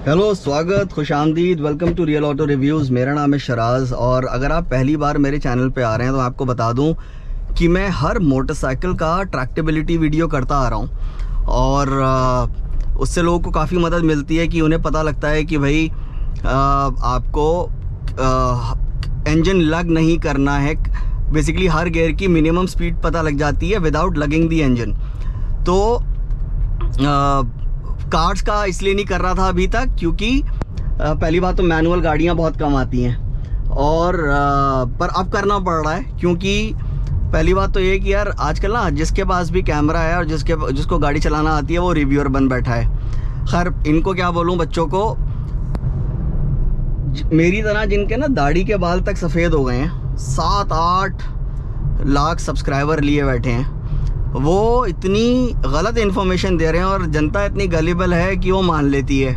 Hello, स्वागत, खुशामदीद, welcome to real auto reviews. मेरा नाम है शराज़ और अगर आप पहली बार मेरे चैनल पे आ रहे हैं तो आपको बता दूं कि मैं हर मोटरसाइकिल का ट्रैक्टेबिलिटी वीडियो करता आ रहा हूं और उससे लोगों को काफ़ी मदद मिलती है कि उन्हें पता लगता है कि भाई आपको इंजन लग नहीं करना है। बेसिकली हर गियर की मिनिमम स्पीड पता लग जाती है विदाउट लगिंग दी इंजन। तो कार्स का इसलिए नहीं कर रहा था अभी तक क्योंकि पहली बात तो मैनुअल गाड़ियां बहुत कम आती हैं और पर अब करना पड़ रहा है क्योंकि पहली बात तो ये कि यार आजकल ना जिसके पास भी कैमरा है और जिसको गाड़ी चलाना आती है वो रिव्यूअर बन बैठा है। खैर इनको क्या बोलूं, बच्चों को मेरी तरह जिनके ना दाढ़ी के बाल तक सफ़ेद हो गए हैं, 7-8 लाख सब्सक्राइबर लिए बैठे हैं, वो इतनी गलत इन्फॉर्मेशन दे रहे हैं और जनता इतनी गलिबल है कि वो मान लेती है।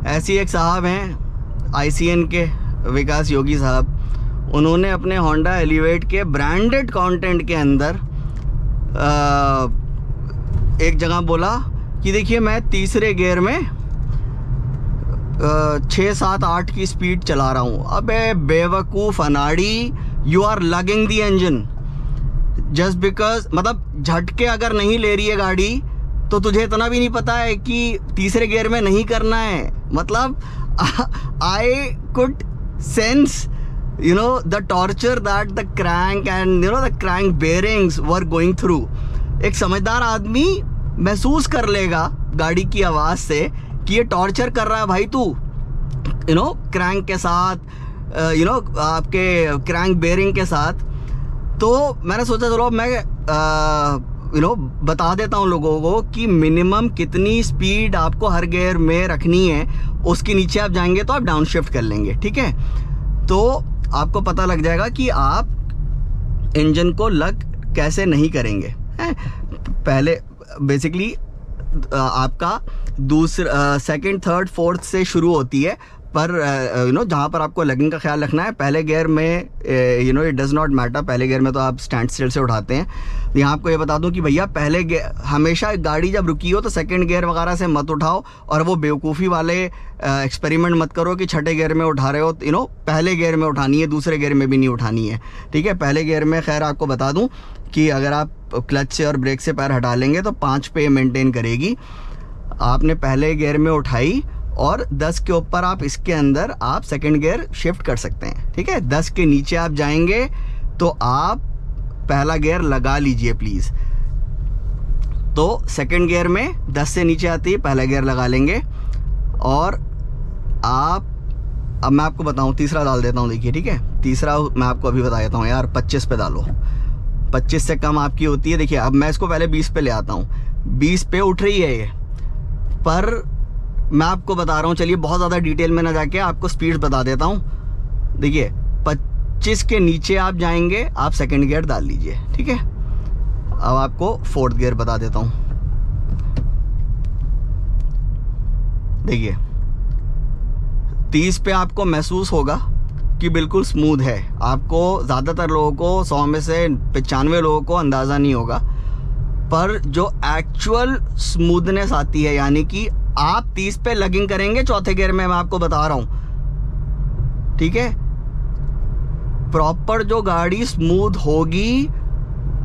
ऐसी एक साहब हैं ICN के विकास योगी साहब, उन्होंने अपने होंडा एलिवेट के ब्रांडेड कंटेंट के अंदर एक जगह बोला कि देखिए मैं तीसरे गियर में 6-7-8 की स्पीड चला रहा हूँ। अबे बेवकूफ़ अनाड़ी, you are lugging the engine just because, मतलब झटके अगर नहीं ले रही है गाड़ी तो तुझे इतना भी नहीं पता है कि तीसरे गियर में नहीं करना है। मतलब I could sense the torture that the crank and the crank bearings were going through. एक समझदार आदमी महसूस कर लेगा गाड़ी की आवाज़ से कि ये टॉर्चर कर रहा है भाई तू, क्रैंक के साथ, आपके क्रैंक बेयरिंग के साथ। तो मैंने सोचा चलो मैं बता देता हूँ लोगों को कि मिनिमम कितनी स्पीड आपको हर गियर में रखनी है। उसके नीचे आप जाएंगे तो आप डाउन शिफ्ट कर लेंगे, ठीक है। तो आपको पता लग जाएगा कि आप इंजन को लग कैसे नहीं करेंगे। पहले बेसिकली आपका दूसरा, सेकंड, थर्ड, फोर्थ से शुरू होती है, पर जहाँ पर आपको लगिंग का ख्याल रखना है पहले गियर में इट डज़ नॉट मैटर। पहले गियर में तो आप स्टैंड स्टिल से उठाते हैं। यहाँ आपको ये बता दूं कि भैया पहले गियर हमेशा, गाड़ी जब रुकी हो तो सेकंड गियर वगैरह से मत उठाओ और वो बेवकूफ़ी वाले एक्सपेरिमेंट मत करो कि छठे गियर में उठा रहे हो। पहले गियर में उठानी है, दूसरे गियर में भी नहीं उठानी है, ठीक है। पहले गियर में खैर आपको बता दूँ कि अगर आप क्लच से और ब्रेक से पैर हटा लेंगे तो 5 पे मेंटेन करेगी। आपने पहले गियर में उठाई और 10 के ऊपर आप इसके अंदर आप सेकंड गियर शिफ्ट कर सकते हैं, ठीक है। 10 के नीचे आप जाएंगे तो आप पहला गियर लगा लीजिए प्लीज़। तो सेकंड गियर में 10 से नीचे आती है, पहला गियर लगा लेंगे और अब मैं आपको बताऊं, तीसरा डाल देता हूं, देखिए, ठीक है। तीसरा मैं आपको अभी बता देता हूं यार, 25 पे डालो। 25 से कम आपकी होती है। देखिए अब मैं इसको पहले 20 पे ले आता हूँ, 20 पे उठ रही है ये, पर मैं आपको बता रहा हूँ, चलिए बहुत ज़्यादा डिटेल में ना जाके आपको स्पीड बता देता हूँ। देखिए 25 के नीचे आप जाएंगे, आप सेकंड गियर डाल लीजिए, ठीक है। अब आपको फोर्थ गियर बता देता हूँ। देखिए 30 पे आपको महसूस होगा कि बिल्कुल स्मूथ है। आपको ज़्यादातर लोगों को, 100 में से 95 लोगों को अंदाज़ा नहीं होगा, पर जो एक्चुअल स्मूथनेस आती है, यानी कि आप 30 पे लगिंग करेंगे चौथे गियर में, मैं आपको बता रहा हूं, ठीक है। प्रॉपर जो गाड़ी स्मूथ होगी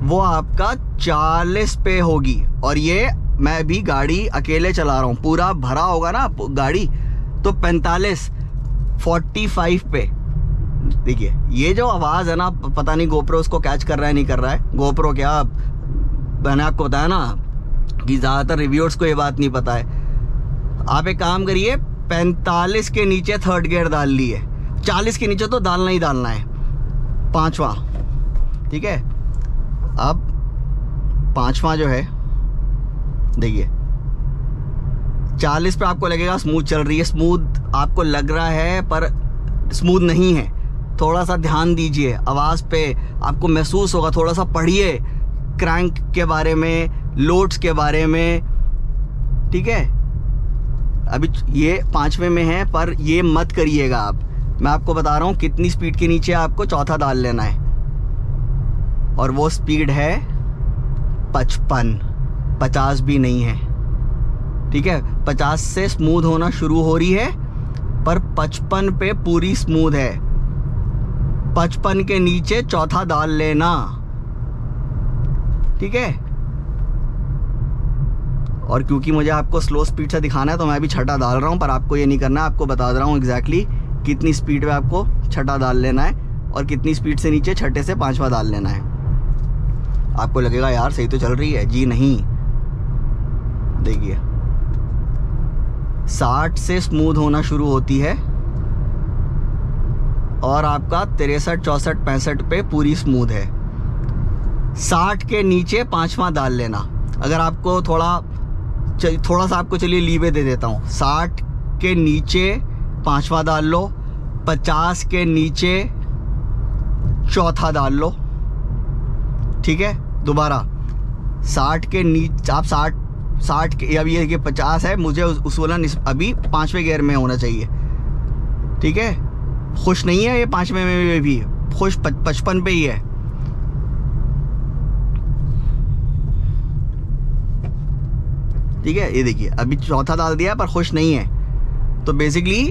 वो आपका 40 पे होगी। और ये मैं भी गाड़ी अकेले चला रहा हूं, पूरा भरा होगा ना गाड़ी तो 45 पे। देखिए ये जो आवाज़ है ना, पता नहीं गोप्रो उसको कैच कर रहा है नहीं कर रहा है। गोप्रो क्या, मैंने आपको बताया ना कि ज़्यादातर रिव्यूअर्स को ये बात नहीं पता है। आप एक काम करिए, 45 के नीचे थर्ड गियर डाल लिए, 40 के नीचे तो डालना ही डालना है, 5वां, ठीक है। अब 5वां जो है, देखिए 40 पे आपको लगेगा स्मूथ चल रही है, स्मूथ आपको लग रहा है पर स्मूथ नहीं है। थोड़ा सा ध्यान दीजिए आवाज़ पे, आपको महसूस होगा। थोड़ा सा पढ़िए क्रैंक के बारे में, लोड्स के बारे में, ठीक है। अभी ये 5वें में है, पर ये मत करिएगा आप। मैं आपको बता रहा हूँ कितनी स्पीड के नीचे आपको चौथा डाल लेना है, और वो स्पीड है 55, 50 भी नहीं है। ठीक है। 50 से स्मूथ होना शुरू हो रही है, पर 55 पे पूरी स्मूथ है। 55 के नीचे चौथा डाल लेना, ठीक है। और क्योंकि मुझे आपको स्लो स्पीड से दिखाना है तो मैं भी छठा डाल रहा हूँ, पर आपको ये नहीं करना है। आपको बता दे रहा हूँ एग्जैक्टली कितनी स्पीड पे आपको छठा डाल लेना है और कितनी स्पीड से नीचे छठे से पांचवा डाल लेना है। आपको लगेगा यार सही तो चल रही है, जी नहीं। देखिए 60 से स्मूथ होना शुरू होती है और आपका 63, 64, 65 पे पूरी स्मूथ है। 60 के नीचे पांचवा डाल लेना। अगर आपको थोड़ा सा आपको चलिए लीवे दे देता हूँ। 60 के नीचे पांचवा डाल लो, 50 के नीचे चौथा डाल लो, ठीक है। दोबारा 60 के नीचे आप 60 के, अब ये 50 है, मुझे उसूलन अभी 5वें गियर में होना चाहिए, ठीक है। खुश नहीं है ये 5वें में भी, खुश 55 पे ही है। ठीक है, ये देखिए अभी चौथा डाल दिया पर खुश नहीं है। तो बेसिकली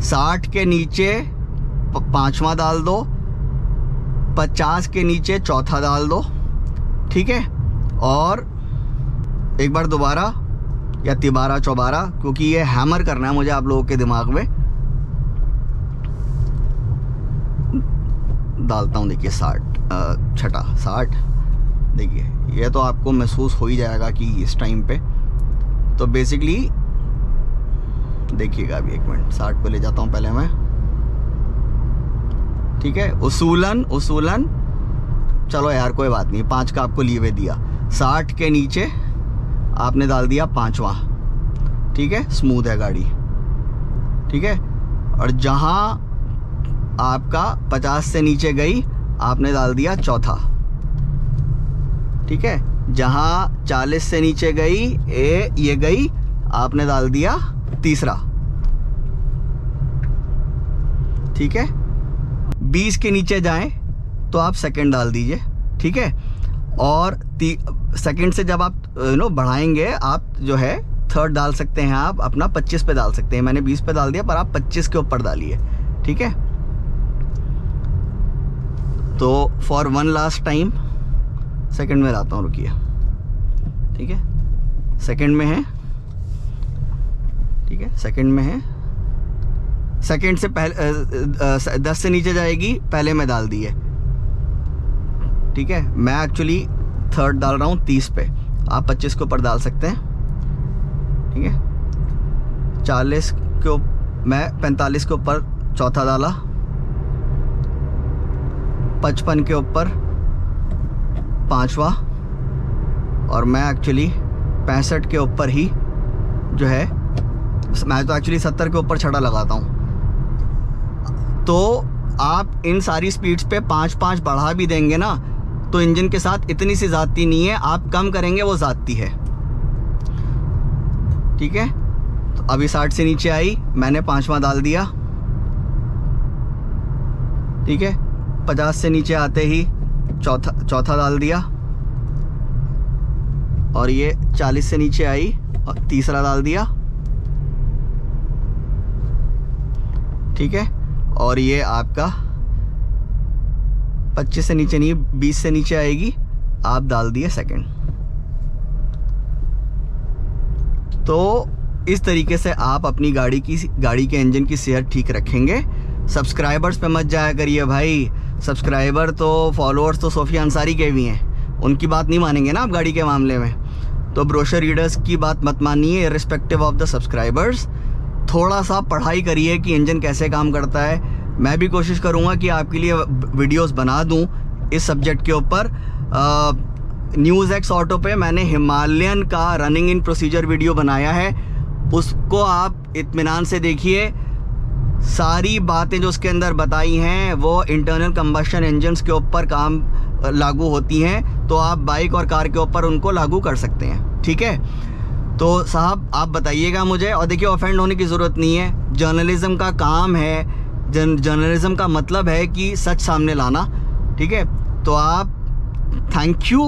60 के नीचे पांचवा डाल दो, 50 के नीचे चौथा डाल दो, ठीक है। और एक बार दोबारा या तिबारा चौबारा, क्योंकि ये हैमर करना है मुझे आप लोगों के दिमाग में। डालता हूँ, देखिए 60 60। देखिए ये तो आपको महसूस हो ही जाएगा कि इस टाइम पे तो बेसिकली देखिएगा। अभी 1 मिनट 60 पे ले जाता हूँ पहले मैं, ठीक है। उसूलन चलो यार कोई बात नहीं, 5 का आपको लीवे दिया। 60 के नीचे आपने डाल दिया पांचवा, ठीक है। स्मूथ है गाड़ी, ठीक है। और जहां आपका 50 से नीचे गई आपने डाल दिया चौथा, ठीक है। जहां 40 से नीचे गई ये गई, आपने डाल दिया तीसरा, ठीक है। 20 के नीचे जाएं तो आप सेकंड डाल दीजिए, ठीक है। और सेकंड से जब आप बढ़ाएंगे, आप जो है थर्ड डाल सकते हैं, आप अपना 25 पे डाल सकते हैं। मैंने 20 पे डाल दिया, पर आप 25 के ऊपर डालिए, ठीक है। तो for one last time second में लाता हूँ, रुकिए, ठीक है। सेकंड में है, ठीक है। सेकंड में है, सेकंड से पहले 10 से नीचे जाएगी, पहले में डाल दी है, ठीक है। मैं एक्चुअली थर्ड डाल रहा हूँ 30 पे, आप 25 के ऊपर डाल सकते हैं, ठीक है। 40 के मैं 45 के ऊपर चौथा डाला, 55 के ऊपर पांचवा, और मैं एक्चुअली 65 के ऊपर ही जो है, मैं तो एक्चुअली 70 के ऊपर छड़ा लगाता हूँ। तो आप इन सारी स्पीड्स पे 5-5 बढ़ा भी देंगे ना, तो इंजन के साथ इतनी सी ज़्यादती नहीं है। आप कम करेंगे वो ज़्यादती है, ठीक है। तो अभी 60 से नीचे आई, मैंने पांचवा डाल दिया, ठीक है। 50 से नीचे आते ही चौथा डाल दिया, और ये 40 से नीचे आई और तीसरा डाल दिया, ठीक है। और ये आपका 25 से नीचे नहीं, 20 से नीचे आएगी, आप डाल दिए सेकंड। तो इस तरीके से आप अपनी गाड़ी के इंजन की सेहत ठीक रखेंगे। सब्सक्राइबर्स पे मत जाया करिए भाई, सब्सक्राइबर तो फॉलोअर्स तो सोफिया अंसारी के भी हैं, उनकी बात नहीं मानेंगे ना आप गाड़ी के मामले में। तो ब्रोशर रीडर्स की बात मत मानिए, इर्रिस्पेक्टिव ऑफ द सब्सक्राइबर्स। थोड़ा सा पढ़ाई करिए कि इंजन कैसे काम करता है। मैं भी कोशिश करूँगा कि आपके लिए वीडियोस बना दूँ इस सब्जेक्ट के ऊपर। न्यूज़ एक्स ऑटो पे मैंने हिमालयन का रनिंग इन प्रोसीजर वीडियो बनाया है, उसको आप इत्मीनान से देखिए। सारी बातें जो उसके अंदर बताई हैं वो इंटरनल कंबशन इंजन्स के ऊपर काम लागू होती हैं, तो आप बाइक और कार के ऊपर उनको लागू कर सकते हैं, ठीक है। तो साहब आप बताइएगा मुझे, और देखिए ऑफेंड होने की ज़रूरत नहीं है, जर्नलिज्म का काम है, जर्नलिज्म का मतलब है कि सच सामने लाना, ठीक है। तो आप थैंक यू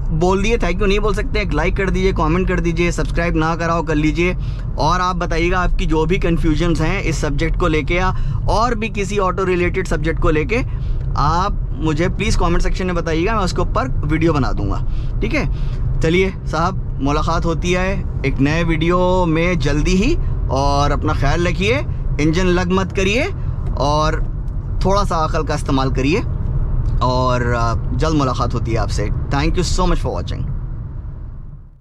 बोल दिए, थैंक यू नहीं बोल सकते। एक लाइक कर दीजिए, कमेंट कर दीजिए, सब्सक्राइब ना कराओ कर लीजिए। और आप बताइएगा आपकी जो भी कन्फ्यूजन्स हैं इस सब्जेक्ट को लेके या और भी किसी ऑटो रिलेटेड सब्जेक्ट को लेके, आप मुझे प्लीज़ कमेंट सेक्शन में बताइएगा, मैं उसके ऊपर वीडियो बना दूंगा। ठीक है, चलिए साहब, मुलाकात होती है एक नए वीडियो में जल्दी ही। और अपना ख्याल रखिए, इंजन लग मत करिए और थोड़ा सा अकल का इस्तेमाल करिए। और जल्द मुलाकात होती है आपसे। Thank you so much for watching.